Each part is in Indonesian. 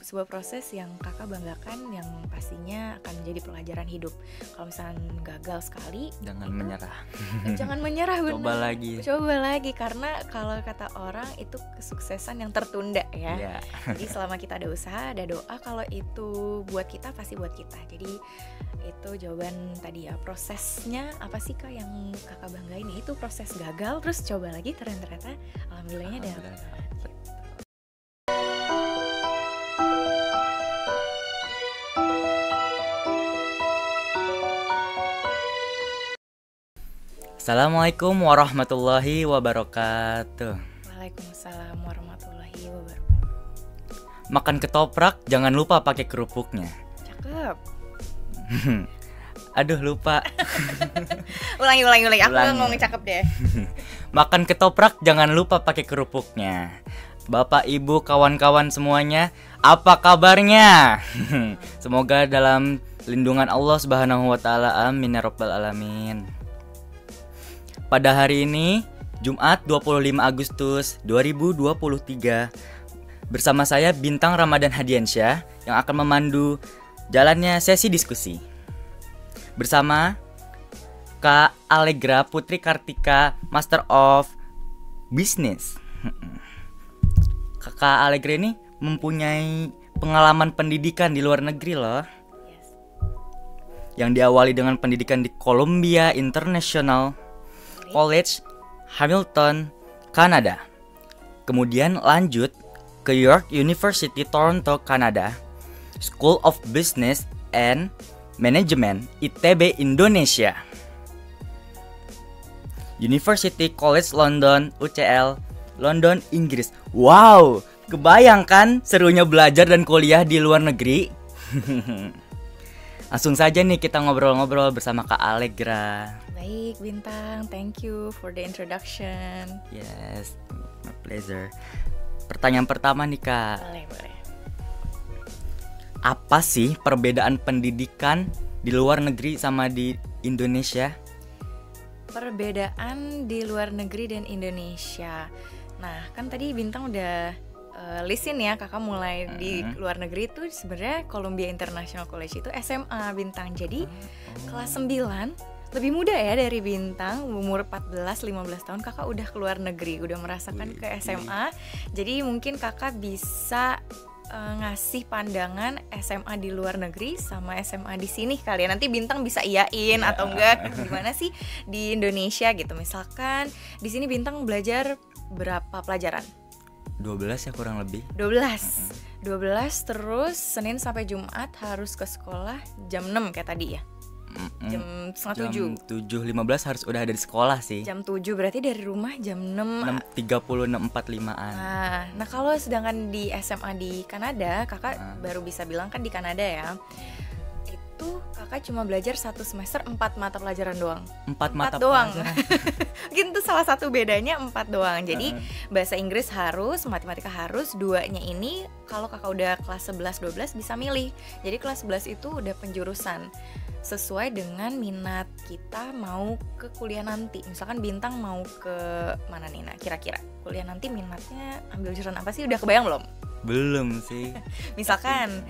sebuah proses yang kakak banggakan, yang pastinya akan menjadi pelajaran hidup. Kalau misalnya gagal sekali, Jangan itu menyerah. jangan menyerah, benar. Coba lagi. Karena kalau kata orang itu kesuksesan yang tertunda ya. Iya. Jadi selama kita ada usaha, ada doa, kalau itu buat kita pasti buat kita. Jadi itu jawaban tadi ya. Prosesnya apa sih Kak yang kakak banggain? Itu proses gagal terus coba lagi, ternyata alhamdulillahnya dapat. Assalamualaikum warahmatullahi wabarakatuh. Waalaikumsalam warahmatullahi wabarakatuh. Makan ketoprak jangan lupa pakai kerupuknya. Cakep. Aduh lupa. Ulangi. Aku nggak Ulangi. ngomong cakep deh. Makan ketoprak jangan lupa pakai kerupuknya. Bapak, Ibu, kawan-kawan semuanya, apa kabarnya? Semoga dalam lindungan Allah Subhanahu wa taala. Amin ya rabbal alamin. Pada hari ini, Jumat 25 Agustus 2023, bersama saya Bintang Ramadan Hadiansyah yang akan memandu jalannya sesi diskusi. Bersama Kak Allegra Putri Kartika, Master of Business. Kak Allegra ini mempunyai pengalaman pendidikan di luar negeri loh. Yes. Yang diawali dengan pendidikan di Columbia International College, Hamilton, Kanada. Kemudian lanjut ke York University, Toronto, Kanada, School of Business and Management, ITB, Indonesia. University College London, UCL, London, Inggris. Wow, kebayang kan serunya belajar dan kuliah di luar negeri? Langsung saja nih kita ngobrol-ngobrol bersama Kak Allegra. Baik Bintang, thank you for the introduction. Yes, my pleasure. Pertanyaan pertama nih Kak, Boleh. apa sih perbedaan pendidikan di luar negeri sama di Indonesia? Perbedaan di luar negeri dan Indonesia. Nah, kan tadi Bintang udah listin ya, kakak mulai di luar negeri itu sebenarnya Columbia International College itu SMA Bintang. Jadi kelas 9 lebih muda ya dari Bintang, umur 14-15 tahun kakak udah keluar negeri, udah merasakan ke SMA. Jadi mungkin kakak bisa ngasih pandangan SMA di luar negeri sama SMA di sini kali ya. Nanti Bintang bisa iyain atau enggak gimana sih di Indonesia gitu. Misalkan di sini Bintang belajar berapa pelajaran? 12 ya kurang lebih. 12 terus Senin sampai Jumat harus ke sekolah jam 6 kayak tadi ya. Jam setengah 7. Jam 7.15 harus udah ada di sekolah sih. Jam 7 berarti dari rumah jam 6. 6.30, 6.45an. Nah kalau sedangkan di SMA di Kanada, kakak baru bisa bilang kan di Kanada ya, itu kakak cuma belajar satu semester 4 mata pelajaran doang. 4 mata doang. pelajaran. Mungkin itu salah satu bedanya 4 doang. Jadi bahasa Inggris harus, matematika harus, duanya ini kalau kakak udah kelas 11-12 bisa milih. Jadi kelas 11 itu udah penjurusan sesuai dengan minat kita mau ke kuliah nanti. Misalkan Bintang mau ke mana nih? Nah, kira-kira kuliah nanti minatnya ambil jurusan apa sih? Udah kebayang belum? Belum sih. Misalkan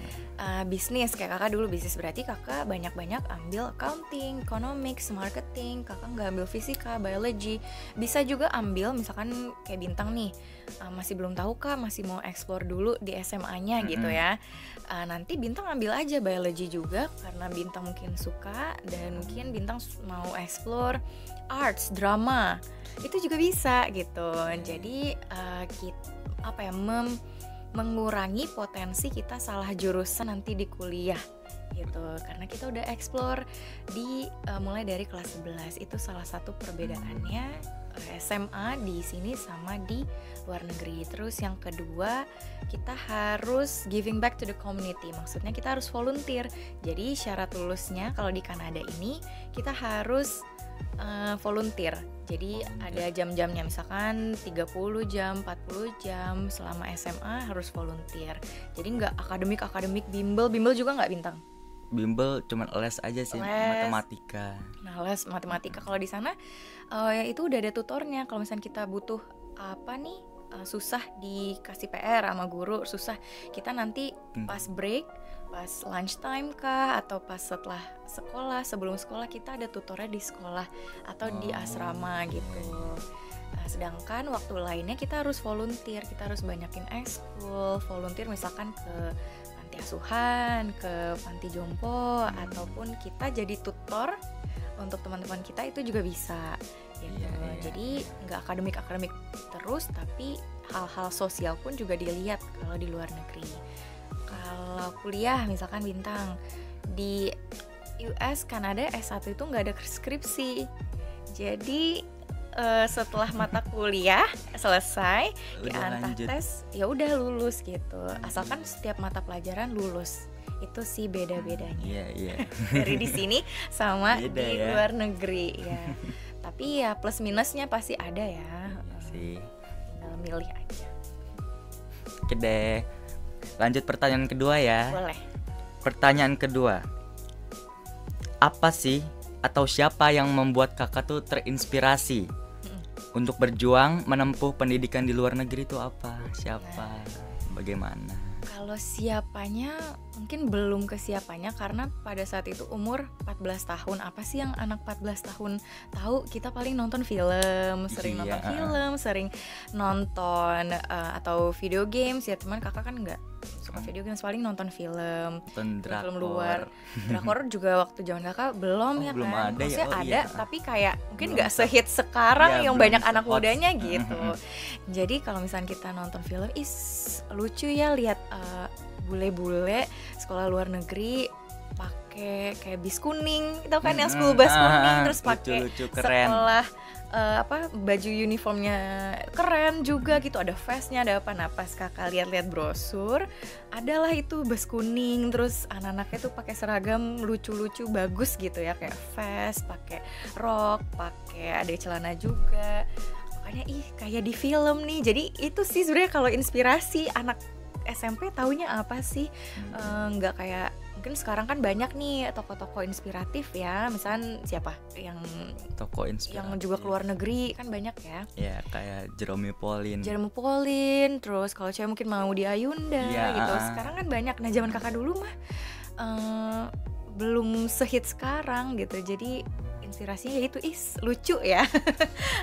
bisnis, kayak kakak dulu bisnis, berarti kakak banyak-banyak ambil accounting, economics, marketing. Kakak nggak ambil fisika, biology. Bisa juga ambil misalkan kayak Bintang nih, masih belum tahu kak, masih mau explore dulu di SMA-nya gitu ya. Nanti Bintang ambil aja biology juga karena Bintang mungkin suka, dan mungkin Bintang mau explore arts, drama, itu juga bisa gitu. Jadi mengurangi potensi kita salah jurusan nanti di kuliah gitu, karena kita udah explore di mulai dari kelas 11. Itu salah satu perbedaannya SMA di sini sama di luar negeri. Terus yang kedua, kita harus giving back to the community. Maksudnya kita harus volunteer. Jadi syarat lulusnya kalau di Kanada ini kita harus volunteer. Jadi ada jam-jamnya, misalkan 30 jam, 40 jam selama SMA harus volunteer. Jadi nggak akademik bimbel juga nggak Bintang? Bimbel cuman les aja sih, matematika. Nah, les matematika kalau di sana itu udah ada tutornya. Kalau misalnya kita butuh apa nih susah dikasih PR sama guru, susah. Kita nanti pas break, pas lunch time kah, atau pas setelah sekolah, sebelum sekolah kita ada tutornya di sekolah atau di asrama gitu. Nah, sedangkan waktu lainnya kita harus volunteer, kita harus banyakin ekskul, volunteer misalkan ke panti asuhan, ke panti jompo, ataupun kita jadi tutor untuk teman-teman kita itu juga bisa gitu. Jadi nggak akademik terus, tapi hal-hal sosial pun juga dilihat kalau di luar negeri. Kalau kuliah misalkan Bintang di US, Kanada S1 itu nggak ada skripsi. Jadi setelah mata kuliah selesai diantar tes, ya udah lulus gitu. Asalkan setiap mata pelajaran lulus. Itu sih beda-bedanya. Dari di sini sama beda di luar negeri ya. Tapi ya plus minusnya pasti ada ya. Tinggal milih aja. Oke deh. Lanjut pertanyaan kedua ya. Boleh. Pertanyaan kedua. Apa sih atau siapa yang membuat kakak tuh terinspirasi untuk berjuang menempuh pendidikan di luar negeri itu apa? Siapa? Bagaimana? Kalau siapanya mungkin belum ke siapanya, karena pada saat itu umur 14 tahun. Apa sih yang anak 14 tahun tahu? Kita paling nonton film, sering nonton film, sering nonton atau video games ya. Teman kakak kan enggak suka video games, paling nonton film luar. Drakor juga waktu zaman kakak belum ya belum kan? Ada maksudnya ya? ada, tapi kayak mungkin nggak sehit sekarang yang banyak anak mudanya gitu. Jadi kalau misalnya kita nonton film, lucu ya lihat bule-bule sekolah luar negeri pakai kayak bis kuning, itu kan yang school bus kuning, terus pakai sekolah baju uniformnya keren juga gitu, ada vestnya, ada apa. Nah pas kakak lihat-lihat brosur, adalah itu bus kuning, terus anak-anaknya tuh pakai seragam lucu-lucu bagus gitu ya, kayak vest, pakai rok, pakai ada celana juga. Makanya kayak di film nih. Jadi itu sih sebenarnya kalau inspirasi anak SMP taunya apa sih, nggak kayak mungkin sekarang kan banyak nih tokoh-tokoh inspiratif ya, misalnya siapa yang tokoh inspiratif yang juga keluar negeri kan banyak ya. Ya kayak Jerome Pauline, terus kalau cewek mungkin Maudy Ayunda gitu. Sekarang kan banyak. Nah zaman kakak dulu mah belum sehit sekarang gitu. Jadi inspirasinya ya itu lucu ya.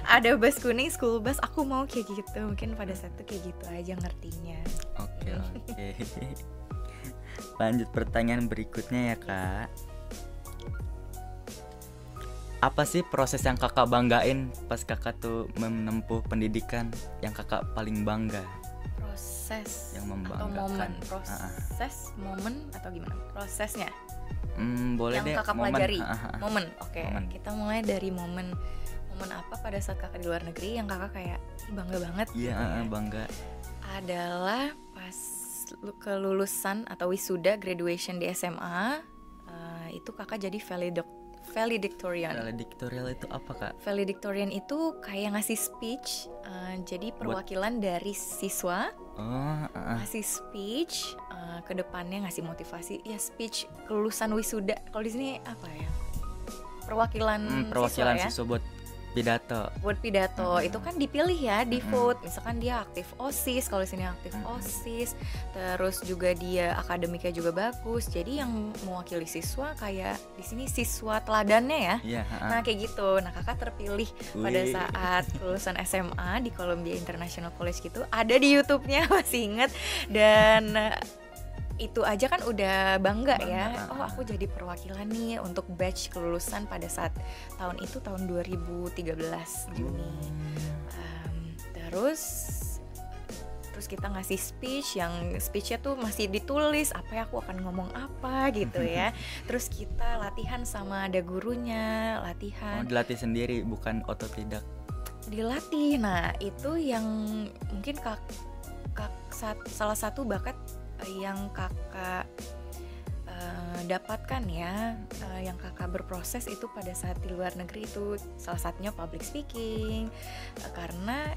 Ada bus kuning, school bus, aku mau kayak gitu. Mungkin pada saat itu kayak gitu aja ngertinya. Oke. Lanjut pertanyaan berikutnya ya kak. Apa sih proses yang kakak banggain pas kakak tuh menempuh pendidikan yang kakak paling bangga? Proses yang atau momen? Proses, momen atau gimana? Prosesnya? Boleh yang deh. Kakak pelajari. Momen. Oke. Momen. Kita mulai dari momen apa pada saat kakak di luar negeri yang kakak kayak bangga banget? Iya, bangga. Adalah pas kelulusan atau wisuda graduation di SMA, itu kakak jadi valedictorian. Valedictorian itu apa kak? Valedictorian itu kayak ngasih speech, jadi perwakilan dari siswa. Ngasih speech ke depannya, ngasih motivasi ya, speech kelulusan wisuda. Kalau di sini apa ya, perwakilan siswa buat pidato. Itu kan dipilih ya, di vote. Misalkan dia aktif OSIS, kalau di sini aktif OSIS, terus juga dia akademiknya juga bagus. Jadi yang mewakili siswa kayak di sini siswa teladannya ya. Nah kayak gitu. Nah kakak terpilih pada saat kelulusan SMA di Columbia International College gitu. Ada di YouTube-nya, masih inget. Dan itu aja kan udah bangga ya. Oh aku jadi perwakilan nih untuk batch kelulusan pada saat tahun itu, tahun 2013 Juni. Terus kita ngasih speech, yang speechnya tuh masih ditulis apa ya, aku akan ngomong apa gitu ya. Terus kita latihan sama ada gurunya, latihan. Dilatih sendiri, bukan otodidak? Dilatih. Nah itu yang mungkin salah satu bakat yang kakak dapatkan ya, yang kakak berproses itu pada saat di luar negeri itu salah satunya public speaking, karena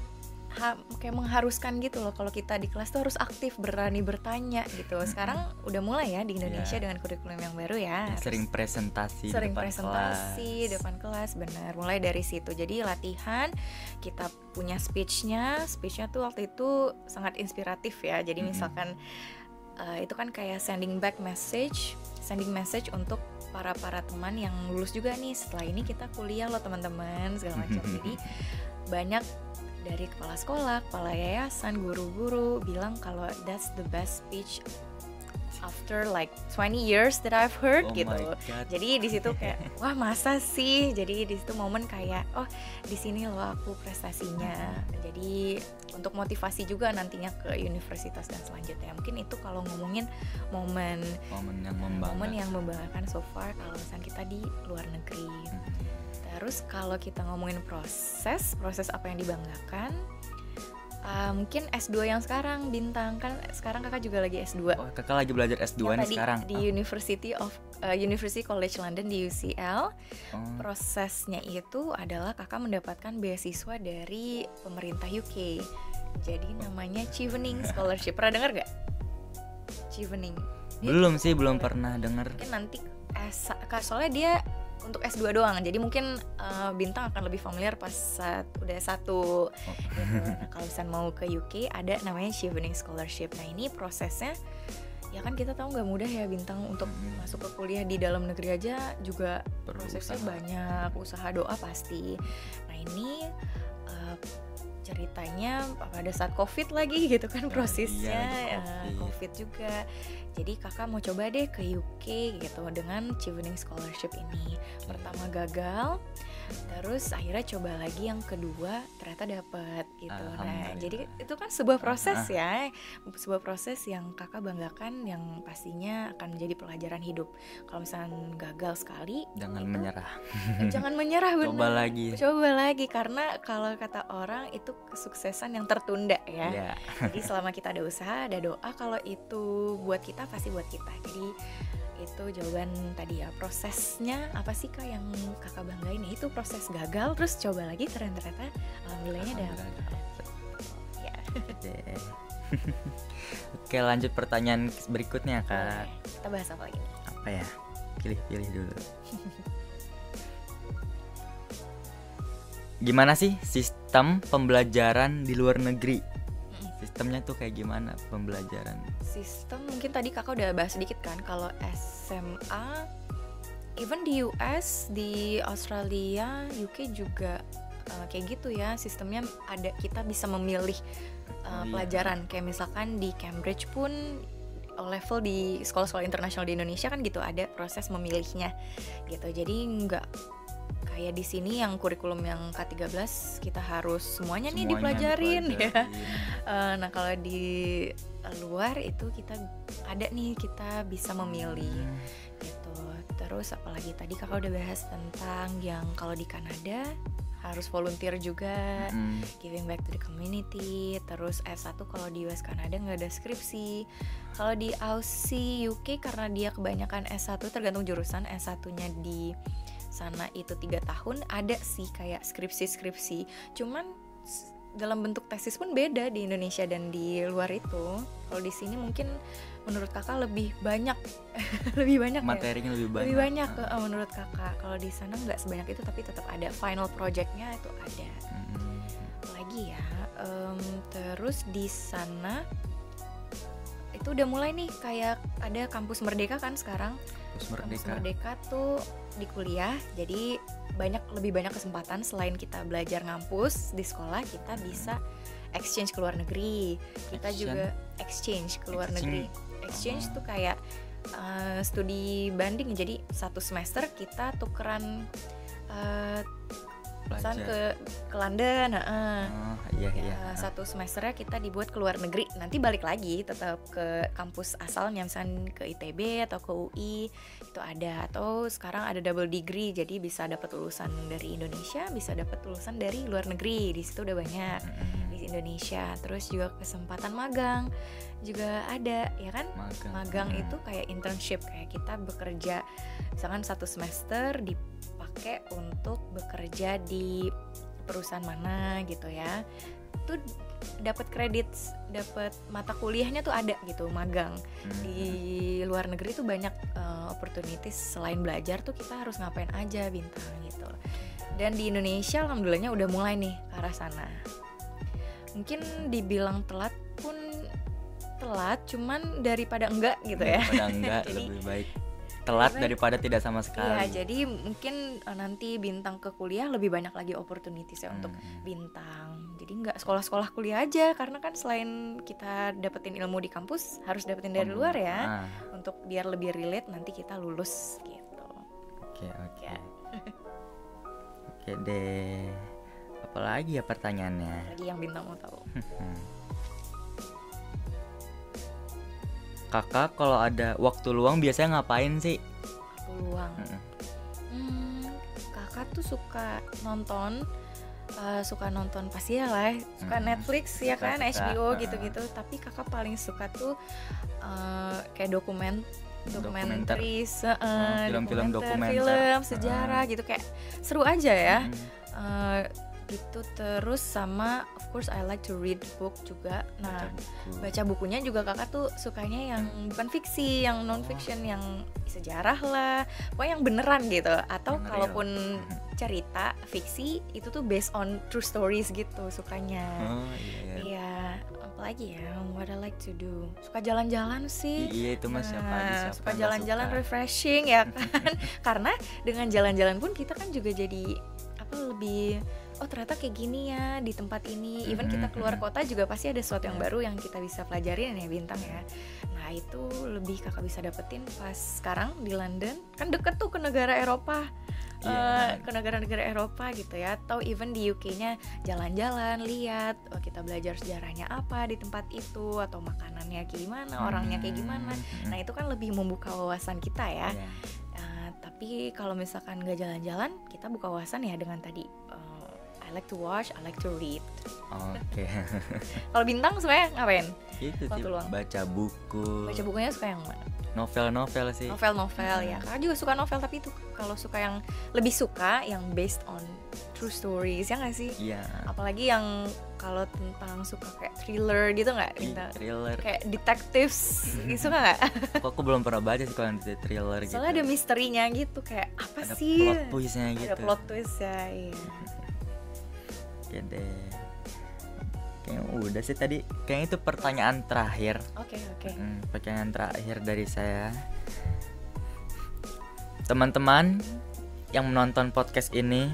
kayak mengharuskan gitu loh kalau kita di kelas tuh harus aktif, berani bertanya gitu. Sekarang udah mulai ya di Indonesia dengan kurikulum yang baru ya. Sering presentasi Sering di depan presentasi kelas. depan kelas, benar. Mulai dari situ. Jadi latihan, kita punya speechnya tuh waktu itu sangat inspiratif ya. Jadi misalkan itu kan kayak sending message untuk para teman yang lulus juga nih, setelah ini kita kuliah loh teman-teman, segala macam. Jadi banyak dari kepala sekolah, kepala yayasan, guru-guru bilang kalau that's the best speech after like 20 years that I've heard gitu. Jadi di situ kayak wah masa sih? Jadi di situ momen kayak oh di sini loh aku prestasinya. Jadi untuk motivasi juga nantinya ke universitas dan selanjutnya. Mungkin itu kalau ngomongin momen yang membanggakan so far kalau misalnya kita di luar negeri. Terus kalau kita ngomongin proses apa yang dibanggakan, mungkin S2 yang sekarang Bintang, kan sekarang kakak juga lagi S2. Oh, kakak lagi belajar S2 nih sekarang di University College London di UCL. Prosesnya itu adalah kakak mendapatkan beasiswa dari pemerintah UK. Jadi namanya Chevening Scholarship. Pernah dengar gak? Chevening. Belum pernah dengar. Mungkin nanti soalnya dia untuk S2 doang, jadi mungkin Bintang akan lebih familiar pas saat udah S1 gitu. Nah kalau misalnya mau ke UK ada namanya Chevening Scholarship. Nah ini prosesnya ya kan kita tahu nggak mudah ya Bintang, untuk masuk ke kuliah di dalam negeri aja juga prosesnya banyak, usaha doa pasti. Nah ini ceritanya pada saat COVID lagi gitu kan prosesnya, COVID juga. Jadi kakak mau coba deh ke UK gitu dengan Chevening Scholarship ini. Pertama gagal, terus akhirnya coba lagi yang kedua ternyata dapet gitu. Nah jadi itu kan sebuah proses ya, sebuah proses yang kakak banggakan, yang pastinya akan menjadi pelajaran hidup. Kalau misalnya gagal sekali, jangan menyerah. Jangan menyerah, benar. Coba lagi karena kalau kata orang itu kesuksesan yang tertunda ya. Jadi selama kita ada usaha, ada doa, kalau itu buat kita pasti buat kita. Jadi itu jawaban tadi ya. Prosesnya apa sih Kak yang kakak banggain? Itu proses gagal terus coba lagi, ternyata alhamdulillahnya dapet. Ya. Oke, lanjut pertanyaan berikutnya Kak. Kita bahas apa lagi? Apa ya? Pilih dulu. Gimana sih sistem pembelajaran di luar negeri? Sistemnya tuh kayak gimana pembelajaran? Sistem mungkin tadi kakak udah bahas sedikit kan. Kalau SMA, even di US, di Australia, UK juga kayak gitu ya. Sistemnya ada, kita bisa memilih pelajaran. Kayak misalkan di Cambridge pun level di sekolah-sekolah internasional di Indonesia kan gitu, ada proses memilihnya gitu. Jadi nggak kayak di sini yang kurikulum yang K13 kita harus semuanya nih dipelajarin ya. Nah kalau di luar itu kita ada nih, kita bisa memilih gitu. Terus apalagi tadi kakak udah bahas tentang yang kalau di Kanada harus volunteer juga, giving back to the community. Terus S1 kalau di US Kanada nggak ada skripsi. Kalau di Aussie UK karena dia kebanyakan S1 tergantung jurusan, S1-nya di sana itu 3 tahun, ada sih kayak skripsi, cuman dalam bentuk tesis pun beda di Indonesia dan di luar itu. Kalau di sini mungkin menurut kakak lebih banyak materinya ya? lebih banyak menurut kakak. Kalau di sana nggak sebanyak itu, tapi tetap ada final projectnya itu ada. Lagi ya, terus di sana itu udah mulai nih kayak ada kampus Merdeka kan sekarang. Kampus Merdeka tuh di kuliah, jadi lebih banyak kesempatan. Selain kita belajar ngampus di sekolah, kita bisa exchange ke luar negeri. Kita juga exchange ke luar negeri. Exchange tuh kayak studi banding, jadi 1 semester kita tukeran ke London, iya. 1 semesternya kita dibuat ke luar negeri, nanti balik lagi tetap ke kampus asalnya, misalnya ke ITB atau ke UI itu ada. Atau sekarang ada double degree, jadi bisa dapat lulusan dari Indonesia, bisa dapat lulusan dari luar negeri. Di situ udah banyak di Indonesia. Terus juga kesempatan magang juga ada ya kan. Magang itu kayak internship, kayak kita bekerja misalkan 1 semester dipakai untuk bekerja di perusahaan mana gitu ya. Itu dapat kredit, dapat mata kuliahnya tuh ada gitu, magang. Di luar negeri tuh banyak opportunities, selain belajar tuh kita harus ngapain aja Bintang gitu. Dan di Indonesia alhamdulillahnya udah mulai nih ke arah sana. Mungkin dibilang telat pun telat, cuman daripada enggak gitu ya. Daripada enggak Jadi, lebih baik telat daripada tidak sama sekali. Iya, jadi mungkin nanti Bintang ke kuliah lebih banyak lagi opportunities ya untuk Bintang. Jadi nggak sekolah-sekolah kuliah aja, karena kan selain kita dapetin ilmu di kampus, harus dapetin dari luar ya, untuk biar lebih relate nanti kita lulus gitu. Oke. Ya. Oke deh. Apalagi ya pertanyaannya? Lagi yang Bintang mau tahu. Kakak kalau ada waktu luang biasanya ngapain sih? Waktu luang. Kakak tuh suka nonton pasti ya lah, suka Netflix ya kan, HBO gitu-gitu. Tapi kakak paling suka tuh kayak dokumenter, film-film dokumenter, film sejarah gitu, kayak seru aja ya. Gitu. Terus sama of course I like to read book juga. Nah, baca bukunya juga kakak tuh sukanya yang bukan fiksi, yang non fiction, yang sejarah lah, pokoknya yang beneran gitu. Atau kalaupun cerita fiksi itu tuh based on true stories gitu sukanya. Iya. Apalagi ya, what I like to do, suka jalan-jalan sih. Iya itu mas, siapa suka jalan-jalan, refreshing ya kan. Karena dengan jalan-jalan pun kita kan juga jadi lebih, oh ternyata kayak gini ya di tempat ini. Even kita keluar kota juga pasti ada sesuatu yang baru yang kita bisa pelajarin ya Bintang ya. Nah itu lebih kakak bisa dapetin pas sekarang di London, kan deket tuh ke negara Eropa, ke negara-negara Eropa gitu ya. Atau even di UK-nya jalan-jalan, lihat kita belajar sejarahnya apa di tempat itu, atau makanannya kayak gimana, orangnya kayak gimana. Nah itu kan lebih membuka wawasan kita ya. Tapi kalau misalkan nggak jalan-jalan, kita buka wawasan ya dengan tadi I like to watch, I like to read. Oke. Kalau Bintang sebenarnya ngapain? Itu sih, baca buku. Baca bukunya suka yang mana? Novel sih. Novel ya. Kakak juga suka novel, tapi itu kalau suka yang lebih suka yang based on true stories ya nggak sih? Iya. Apalagi yang kalau tentang suka kayak thriller gitu nggak? Thriller. Kayak detectives, suka nggak? Aku belum pernah baca sih kalau thriller gitu. Soalnya ada misterinya gitu, kayak apa ada sih? Ada plot twistnya gitu. Ada plot twist ya, iya. Oke deh. Kayaknya udah sih tadi. Kayaknya itu pertanyaan terakhir. Oke. Pertanyaan terakhir dari saya. Teman-teman yang menonton podcast ini,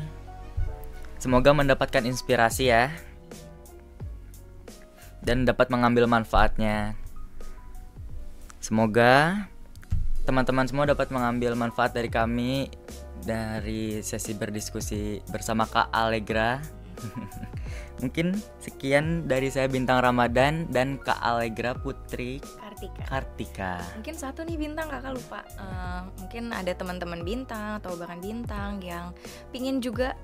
semoga mendapatkan inspirasi ya, dan dapat mengambil manfaatnya. Semoga teman-teman semua dapat mengambil manfaat dari kami, dari sesi berdiskusi bersama Kak Allegra. Mungkin sekian dari saya Bintang Ramadan dan Kak Allegra Putri Kartika. Mungkin satu nih Bintang, kakak lupa. Mungkin ada teman-teman Bintang atau bahkan Bintang yang pingin juga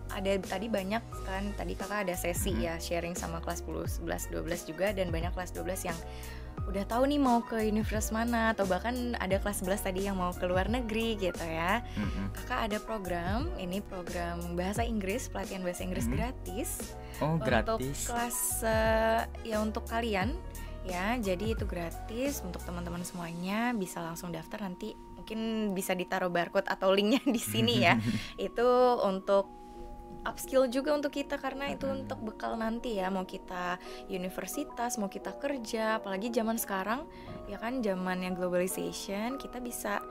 ada tadi banyak kan, tadi kakak ada sesi ya sharing sama kelas 10, 11, 12 juga, dan banyak kelas 12 yang udah tahu nih mau ke universitas mana, atau bahkan ada kelas 11 tadi yang mau ke luar negeri gitu ya. Kakak ada program, ini program bahasa Inggris, pelatihan bahasa Inggris gratis. Gratis. Untuk kelas ya untuk kalian ya, jadi itu gratis untuk teman-teman semuanya, bisa langsung daftar, nanti mungkin bisa ditaruh barcode atau linknya di sini ya. Itu untuk upskill juga untuk kita, karena itu untuk bekal nanti ya, mau kita universitas, mau kita kerja, apalagi zaman sekarang ya kan, zamannya globalization, kita bisa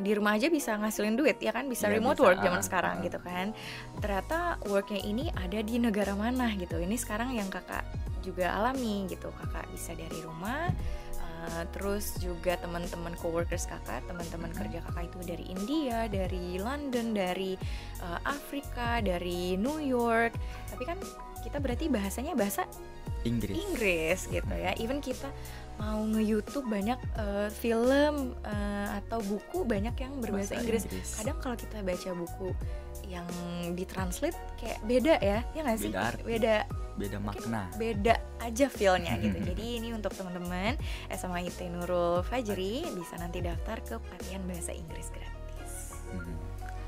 di rumah aja bisa ngasilin duit ya kan, bisa remote work zaman sekarang gitu kan. Ternyata worknya ini ada di negara mana gitu, ini sekarang yang kakak juga alami gitu. Kakak bisa dari rumah, terus juga teman-teman coworkers kakak, teman-teman kerja kakak itu dari India, dari London, dari Afrika, dari New York. Tapi kan kita berarti bahasanya bahasa Inggris gitu ya. Even kita mau nge-YouTube banyak film atau buku banyak yang berbahasa Inggris. Kadang kalau kita baca buku yang ditranslate kayak beda ya nggak sih? Beda makna, beda aja feelnya gitu. Jadi ini untuk teman-teman SMA IT Nurul Fajri bisa nanti daftar ke pelatihan bahasa Inggris gratis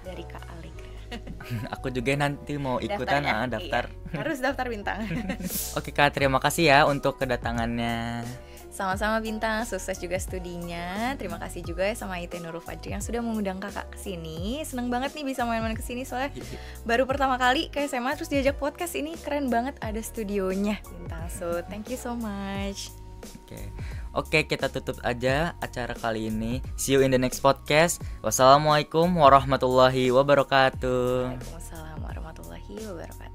dari Kak Allegra. Aku juga nanti mau ikutan daftar. Iya. Harus daftar Bintang. Oke Kak, terima kasih ya untuk kedatangannya. Sama-sama Bintang, sukses juga studinya. Terima kasih juga ya sama IT Nurul Fajri yang sudah mengundang kakak ke sini. Seneng banget nih bisa main-main ke sini soalnya baru pertama kali ke SMA terus diajak podcast ini, keren banget ada studionya Bintang. So, thank you so much. Oke, kita tutup aja acara kali ini. See you in the next podcast. Wassalamualaikum warahmatullahi wabarakatuh. Waalaikumsalam warahmatullahi wabarakatuh.